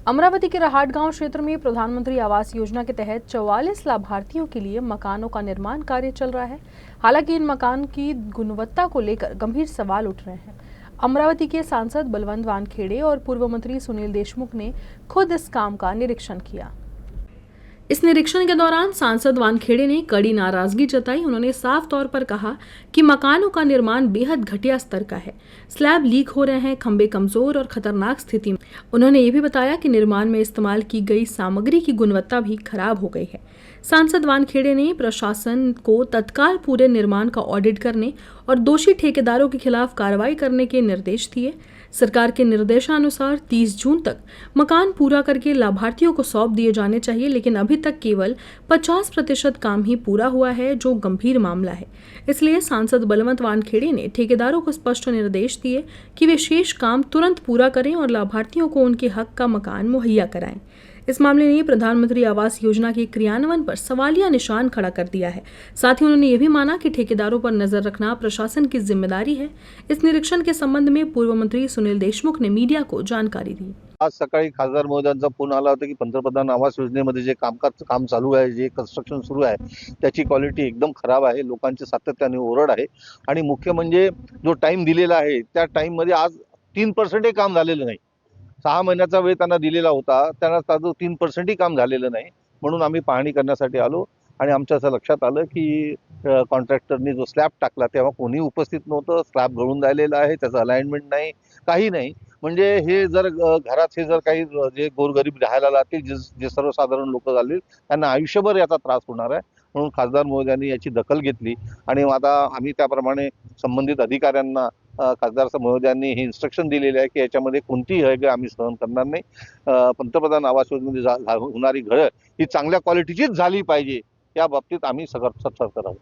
अमरावती के रहाट गांव क्षेत्र में प्रधानमंत्री आवास योजना के तहत 44 लाभार्थियों के लिए मकानों का निर्माण कार्य चल रहा है। हालांकि इन मकान की गुणवत्ता को लेकर गंभीर सवाल उठ रहे हैं। अमरावती के सांसद बलवंत वानखेड़े और पूर्व मंत्री सुनील देशमुख ने खुद इस काम का निरीक्षण किया। इस निरीक्षण के दौरान सांसद वानखेड़े ने कड़ी नाराजगी जताई। उन्होंने साफ तौर पर कहा कि मकानों का निर्माण बेहद घटिया स्तर का है, स्लैब लीक हो रहे हैं, खंभे कमजोर और खतरनाक स्थिति में। उन्होंने ये भी बताया कि निर्माण में इस्तेमाल की गई सामग्री की गुणवत्ता भी खराब हो गई है। सांसद वानखेड़े ने प्रशासन को तत्काल पूरे निर्माण का ऑडिट करने और दोषी ठेकेदारों के खिलाफ कार्रवाई करने के निर्देश दिए। सरकार के निर्देशानुसार 30 जून तक मकान पूरा करके लाभार्थियों को सौंप दिए जाने चाहिए, लेकिन अभी तक केवल 50% काम ही पूरा हुआ है, जो गंभीर मामला है। इसलिए सांसद बलवंत वानखेड़े ने ठेकेदारों को स्पष्ट निर्देश दिए कि वे शेष काम तुरंत पूरा करें और लाभार्थियों को उनके हक का मकान मुहैया कराएं। इस मामले ने प्रधानमंत्री आवास योजना के क्रियान्वयन पर सवालिया निशान खड़ा कर दिया है। साथ ही उन्होंने ये भी माना कि ठेकेदारों पर नजर रखना प्रशासन की जिम्मेदारी है। इस निरीक्षण के संबंध में पूर्व मंत्री सुनील देशमुख ने मीडिया को जानकारी दी। आज सकाळी खासदार महोदयांचा फोन आला होता की पंतप्रधान आवास योजनेमध्ये जे काम चालू आहे, जे कन्स्ट्रक्शन सुरू आहे, त्याची क्वालिटी एकदम खराब आहे, लोकांची सातत्याने ओरड आहे आणि मुख्य म्हणजे जो टाइम दिलेला आहे त्या टाइम मध्ये आज 3% काम झालेलं नाही। 6 महिन्याचा वेळ त्यांना दिलेला होता, त्यांना त्याचं 3% काम झालेलं नाही। म्हणून आम्ही पाहणी करण्यासाठी आलो आणि आमच्या असं लक्षात आलं की कॉन्ट्रॅक्टरनी जो स्लॅब टाकला तेव्हा कोणी उपस्थित नव्हतं। स्लॅब गळून राहिलेला आहे, त्याचं अलाइनमेंट नाही, काही नाही। म्हणजे हे जर घरात हे जर काही जे गोरगरीब राहायला लागतील, जे सर्वसाधारण लोक झाले त्यांना आयुष्यभर याचा त्रास होणार आहे। म्हणून खासदार महोदयांनी याची दखल घेतली आणि आता आम्ही त्याप्रमाणे संबंधित अधिकाऱ्यांना खासदार महोदयांनी हे इन्स्ट्रक्शन दिलेले आहे की याच्यामध्ये कोणतीही हयगय आम्ही सहन करणार नाही। पंतप्रधान आवास योजनेमध्ये होणारी घरं ही चांगल्या क्वालिटीचीच झाली पाहिजे, या बाबतीत आम्ही सतर्क राहू।